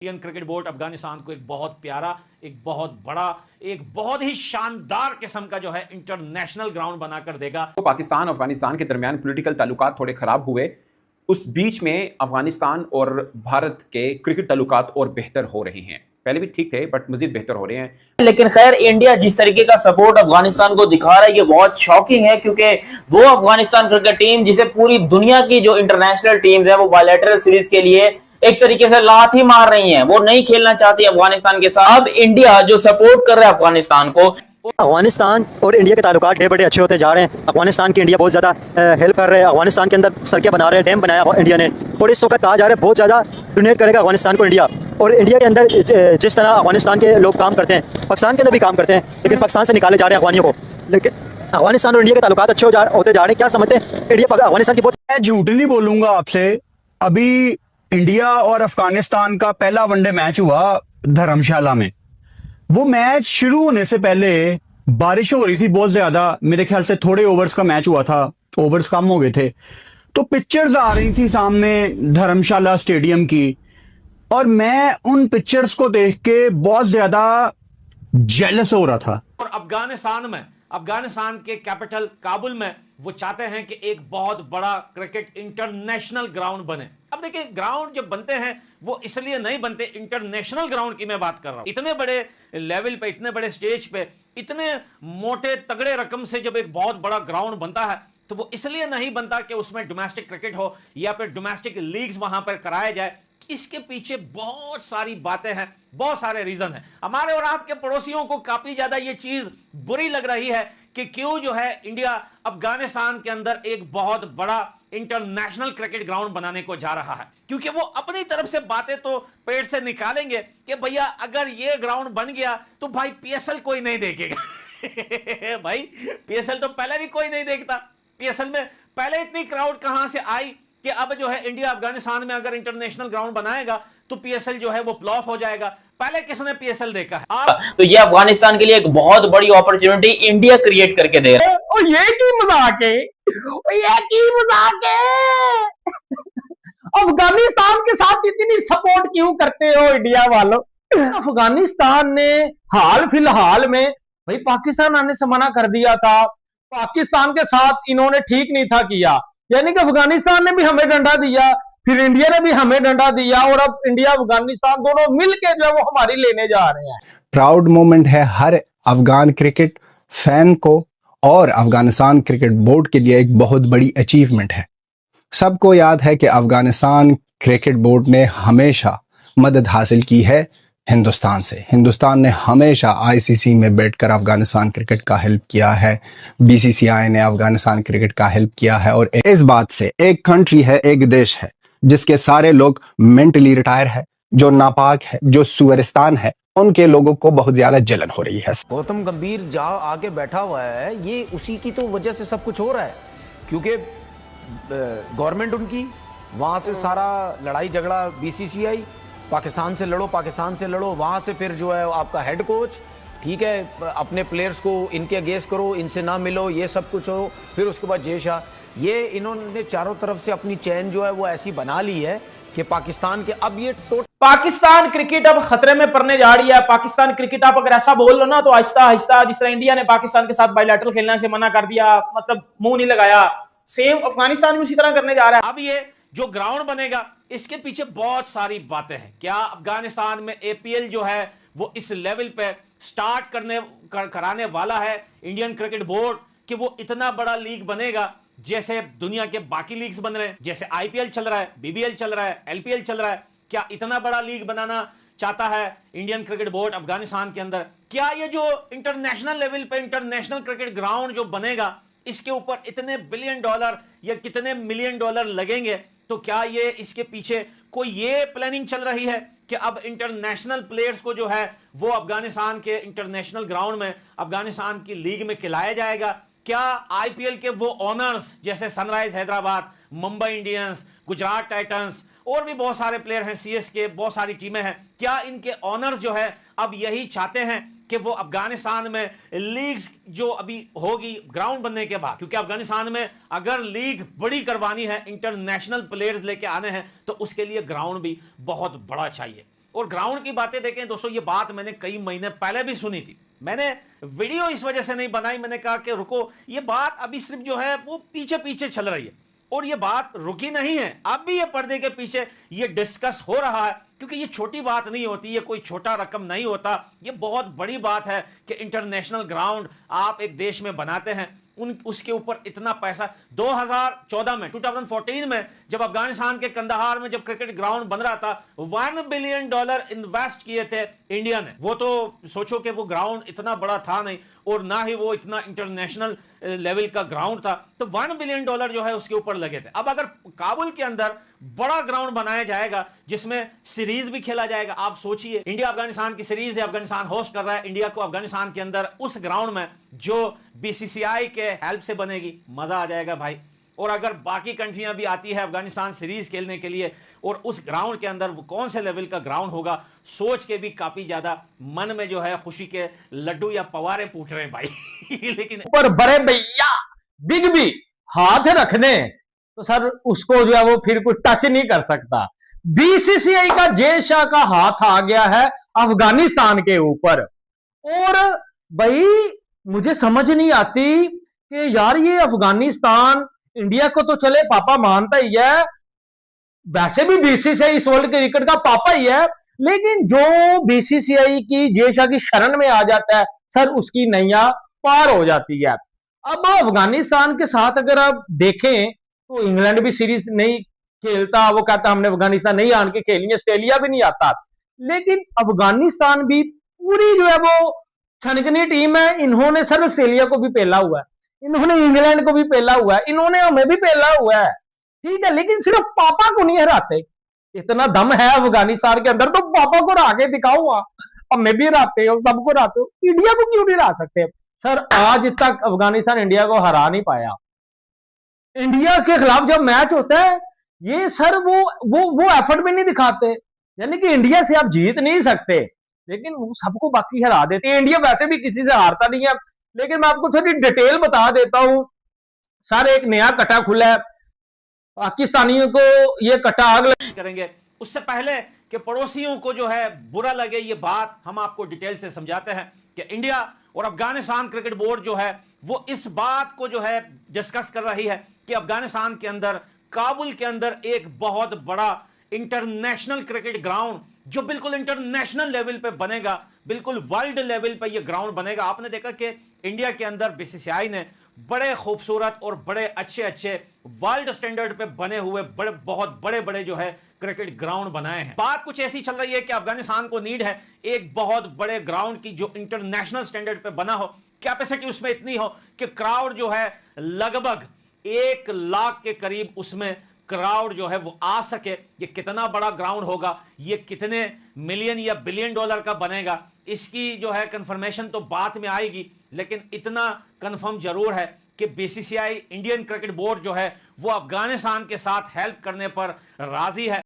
Indian cricket board Afghanistan को एक बहुत प्यारा, एक बहुत बड़ा, एक बहुत ही शानदार किस्म का जो है इंटरनेशनल ग्राउंड बनाकर देगा। तो पाकिस्तान और अफगानिस्तान के दरमियान पॉलिटिकल ताल्लुकात थोड़े खराब हुए, उस बीच में अफगानिस्तान और भारत के क्रिकेट ताल्लुकात और बेहतर हो रहे हैं। पहले भी ठीक थे बट मजीद बेहतर हो रहे हैं। लेकिन खैर इंडिया जिस तरीके का सपोर्ट अफगानिस्तान को दिखा रहा है ये बहुत शॉकिंग है, क्योंकि वो अफगानिस्तान क्रिकेट टीम जिसे पूरी दुनिया की जो इंटरनेशनल टीम्स है वो बायलैटरल सीरीज के लिए एक तरीके से लात ही मार रही हैं, वो नहीं खेलना चाहती अफगानिस्तान के साथ। अब इंडिया जो सपोर्ट कर रहा है अफगानिस्तान को, अफगानिस्तान और इंडिया के ताल्लुकात बड़े अच्छे होते जा रहे हैं। अफगानिस्तान की इंडिया बहुत ज़्यादा हेल्प कर रहे हैं। अफगानिस्तान के अंदर सड़कें बना रहे हैं, डैम बनाया इंडिया ने, और इस वक्त कहा जा रहा है बहुत ज़्यादा डोनेट करेगा अफगानिस्तान को इंडिया। और इंडिया के अंदर जिस तरह अफगानिस्तान के लोग काम करते हैं, पाकिस्तान के अंदर भी काम करते हैं, लेकिन पाकिस्तान से निकाले जा रहे हैं अफगानियों को। लेकिन अफगानिस्तान और इंडिया के ताल्लुकात अच्छे होते जा रहे हैं। क्या समझते हैं इंडिया अफगानिस्तान की? मैं झूठ नहीं बोलूंगा आपसे, अभी इंडिया और अफगानिस्तान का पहला वनडे मैच हुआ धर्मशाला में। वो मैच शुरू होने से पहले बारिश हो रही थी बहुत ज्यादा, मेरे ख्याल से थोड़े ओवर्स का मैच हुआ था, ओवर्स कम हो गए थे, तो पिक्चर्स आ रही थी सामने धर्मशाला स्टेडियम की, और मैं उन पिक्चर्स को देख के बहुत ज्यादा जेलस हो रहा था। और अफगानिस्तान के कैपिटल काबुल में वो चाहते हैं कि एक बहुत बड़ा क्रिकेट इंटरनेशनल ग्राउंड बने। अब देखिए, ग्राउंड जब बनते हैं वो इसलिए नहीं बनते, इंटरनेशनल ग्राउंड की मैं बात कर रहा हूं। इतने बड़े लेवल पे, इतने बड़े स्टेज पे, इतने मोटे तगड़े रकम से जब एक बहुत बड़ा ग्राउंड बनता है तो वो इसलिए नहीं बनता कि उसमें डोमेस्टिक क्रिकेट हो या फिर डोमेस्टिक लीग्स वहां पर कराए जाए। इसके पीछे बहुत सारी बातें हैं, बहुत सारे रीजन हैं। हमारे और आपके पड़ोसियों को काफी ज्यादा ये चीज बुरी लग रही है कि क्यों जो है इंडिया अफगानिस्तान के अंदर एक बहुत बड़ा इंटरनेशनल क्रिकेट ग्राउंड बनाने को जा रहा है, क्योंकि वो अपनी तरफ से बातें तो पेट से निकालेंगे कि भैया अगर ये ग्राउंड बन गया तो भाई पीएसएल कोई नहीं देखेगा। भाई पीएसएल तो पहले भी कोई नहीं देखता। पीएसएल में पहले इतनी क्राउड कहां से आई कि अब जो है इंडिया अफगानिस्तान में अगर इंटरनेशनल ग्राउंड बनाएगा तो पीएसएल जो है वो फ्लॉप हो जाएगा। पहले किसने पीएसएल देखा है? तो ये अफगानिस्तान के लिए एक बहुत बड़ी अपॉर्चुनिटी इंडिया क्रिएट करके दे रहा है। और ये की मजाक है, ये की मजाक है। अफगानिस्तान के साथ इतनी सपोर्ट क्यों करते हो इंडिया वालों? अफगानिस्तान ने हाल फिलहाल में भाई पाकिस्तान आने से मना कर दिया था, पाकिस्तान के साथ इन्होंने ठीक नहीं था किया, यानी कि अफगानिस्तान ने भी हमें डंडा दिया, फिर इंडिया ने भी हमें डंडा दिया, और अब इंडिया अफगानिस्तान दोनों मिलकर जो है वो हमारी लेने जा रहे हैं। प्राउड मोमेंट है हर अफगान क्रिकेट फैन को, और अफगानिस्तान क्रिकेट बोर्ड के लिए एक बहुत बड़ी अचीवमेंट है। सबको याद है कि अफगानिस्तान क्रिकेट बोर्ड ने हमेशा मदद हासिल की है हिंदुस्तान से। हिंदुस्तान ने हमेशा आईसीसी में बैठकर अफगानिस्तान क्रिकेट का हेल्प किया है, बीसीसीआई ने अफगानिस्तान क्रिकेट का हेल्प किया है। और इस बात से एक कंट्री है, एक देश है जिसके सारे लोग मेंटली रिटायर है, जो नापाक है, जो सुवरिस्तान है, उनके लोगों को बहुत ज्यादा जलन हो रही है। गौतम गंभीर जहाँ आके बैठा हुआ है, ये उसी की तो वजह से सब कुछ हो रहा है, क्योंकि गवर्नमेंट उनकी, वहां से सारा लड़ाई झगड़ा बीसीसीआई, पाकिस्तान से लड़ो, पाकिस्तान से लड़ो, वहां से फिर जो है आपका हेड कोच, ठीक है, अपने प्लेयर्स को इनके अगेंस्ट करो, इनसे ना मिलो, ये सब कुछ हो, फिर उसके बाद जय शाह, ये इन्होंने चारों तरफ से अपनी चैन जो है वो ऐसी बना ली है कि पाकिस्तान के अब ये पाकिस्तान क्रिकेट अब खतरे में पड़ने जा रही है। पाकिस्तान क्रिकेट आप अगर ऐसा बोल लो ना तो आहिस्ता आहिस्ता, जिस तरह इंडिया ने पाकिस्तान के साथ बायलैटरल खेलने से मना कर दिया, मतलब मुंह नहीं लगाया, सेम अफगानिस्तान भी उसी तरह करने जा रहा है। अब ये जो ग्राउंड बनेगा इसके पीछे बहुत सारी बातें हैं। क्या अफगानिस्तान में एपीएल जो है वो इस लेवल पे स्टार्ट कराने वाला है इंडियन क्रिकेट बोर्ड कि वो इतना बड़ा लीग बनेगा जैसे दुनिया के बाकी लीग्स बन रहे हैं, जैसे आईपीएल चल रहा है, बीबीएल चल रहा है, एलपीएल चल रहा है? क्या इतना बड़ा लीग बनाना चाहता है इंडियन क्रिकेट बोर्ड अफगानिस्तान के अंदर? क्या ये जो इंटरनेशनल लेवल पे इंटरनेशनल क्रिकेट ग्राउंड जो बनेगा इसके ऊपर इतने बिलियन डॉलर या कितने मिलियन डॉलर लगेंगे, तो क्या ये इसके पीछे कोई ये प्लानिंग चल रही है कि अब इंटरनेशनल प्लेयर्स को जो है वो अफगानिस्तान के इंटरनेशनल ग्राउंड में, अफगानिस्तान की लीग में खिलाया जाएगा? क्या आईपीएल के वो ओनर्स जैसे sunrise Hyderabad, Mumbai Indians, Gujarat Titans और भी बहुत सारे प्लेयर हैं, सीएसके, बहुत सारी टीमें हैं, क्या इनके ओनर्स जो है अब यही चाहते हैं कि वो अफगानिस्तान में लीग्स जो अभी होगी ग्राउंड बनने के बाद, क्योंकि अफगानिस्तान में अगर लीग बड़ी करवानी है, इंटरनेशनल प्लेयर्स लेके आने हैं, तो उसके लिए ग्राउंड भी बहुत बड़ा चाहिए। और ग्राउंड की बातें देखें दोस्तों, ये बात मैंने कई महीने पहले भी सुनी थी। मैंने वीडियो इस वजह से नहीं बनाई, मैंने कहा कि रुको, ये बात अभी सिर्फ जो है वो पीछे पीछे चल रही है और ये बात रुकी नहीं है, अब भी ये पर्दे के पीछे ये डिस्कस हो रहा है, क्योंकि ये छोटी बात नहीं होती, ये कोई छोटा रकम नहीं होता, ये बहुत बड़ी बात है कि इंटरनेशनल ग्राउंड आप एक देश में बनाते हैं, उसके ऊपर इतना पैसा। 2014 में 2014 में जब अफगानिस्तान के कंदाहार में जब क्रिकेट ग्राउंड बन रहा था, $1 बिलियन इन्वेस्ट किए थे इंडिया ने। वो तो सोचो कि वो ग्राउंड इतना बड़ा था नहीं और ना ही वो इतना इंटरनेशनल लेवल का ग्राउंड था, तो $1 बिलियन जो है उसके ऊपर लगे थे। अब अगर काबुल के अंदर बड़ा ग्राउंड बनाया जाएगा जिसमें सीरीज भी खेला जाएगा, आप सोचिए, इंडिया अफगानिस्तान की सीरीज है, अफगानिस्तान होस्ट कर रहा है इंडिया को अफगानिस्तान के अंदर, उस ग्राउंड में जो बीसीसीआई के हेल्प से बनेगी, मजा आ जाएगा भाई। और अगर बाकी कंट्रियां भी आती है अफगानिस्तान सीरीज खेलने के लिए और उस ग्राउंड के अंदर वो कौन से लेवल का ग्राउंड होगा, सोच के भी काफी ज्यादा मन में जो है खुशी के लड्डू या पवारे फूट रहे हैं भाई। लेकिन ऊपर बड़े भैया बिग भी हाथ रखने तो सर उसको जो है वो फिर कोई टच नहीं कर सकता। बीसीसीआई का जय शाह का हाथ आ गया है अफगानिस्तान के ऊपर। और भाई मुझे समझ नहीं आती कि यार ये अफगानिस्तान इंडिया को तो चले पापा मानता ही है, वैसे भी बीसीसीआई इस वर्ल्ड क्रिकेट का पापा ही है, लेकिन जो बीसीसीआई की जय शाह की शरण में आ जाता है सर उसकी नैया पार हो जाती है। अब अफगानिस्तान के साथ अगर आप देखें तो इंग्लैंड भी सीरीज नहीं खेलता, वो कहता हमने अफगानिस्तान नहीं आन के खेली, ऑस्ट्रेलिया भी नहीं आता, लेकिन अफगानिस्तान भी पूरी जो है वो छनकनी टीम है। इन्होंने सर ऑस्ट्रेलिया को भी पेला हुआ है, इन्होंने इंग्लैंड को भी पेला हुआ है, इन्होंने हमें भी पेला हुआ है, ठीक है, लेकिन सिर्फ पापा को नहीं हराते। इतना दम है अफगानिस्तान के अंदर तो पापा को हरा के दिखाऊंगा, हमें भी हराते हो, सबको हराते हो, इंडिया को क्यों नहीं हरा सकते सर? आज तक अफगानिस्तान इंडिया को हरा नहीं पाया। इंडिया के खिलाफ जब मैच होता है ये सर वो एफर्ट भी नहीं दिखाते, यानी कि इंडिया से आप जीत नहीं सकते, लेकिन वो सबको बाकी हरा देते हैं। इंडिया वैसे भी किसी से हारता नहीं है, लेकिन मैं आपको थोड़ी डिटेल बता देता हूं। सर एक नया कटा खुला है, पाकिस्तानियों को ये कटा आग करेंगे। उससे पहले कि पड़ोसियों को जो है बुरा लगे ये बात, हम आपको डिटेल से समझाते हैं कि इंडिया और अफगानिस्तान क्रिकेट बोर्ड जो है वो इस बात को जो है डिस्कस कर रही है कि अफगानिस्तान के अंदर, काबुल के अंदर एक बहुत बड़ा इंटरनेशनल क्रिकेट ग्राउंड जो बिल्कुल इंटरनेशनल लेवल पे बनेगा, बिल्कुल वर्ल्ड लेवल पे ये ग्राउंड बनेगा। आपने देखा कि इंडिया के अंदर बीसीसीआई ने बड़े खूबसूरत और बड़े अच्छे अच्छे वर्ल्ड स्टैंडर्ड पे बने हुए बहुत बड़े बड़े जो है क्रिकेट ग्राउंड बनाए हैं। बात कुछ ऐसी चल रही है कि अफगानिस्तान को नीड है एक बहुत बड़े ग्राउंड की जो इंटरनेशनल स्टैंडर्ड पे बना हो, कैपेसिटी उसमें इतनी हो कि क्राउड जो है लगभग 1 लाख के करीब उसमें क्राउड जो है वो आ सके। ये कितना बड़ा ग्राउंड होगा, ये कितने मिलियन या बिलियन डॉलर का बनेगा, इसकी जो है कंफर्मेशन तो बाद में आएगी, लेकिन इतना कंफर्म जरूर है कि बीसीसीआई इंडियन क्रिकेट बोर्ड जो है वो अफगानिस्तान के साथ हेल्प करने पर राजी है।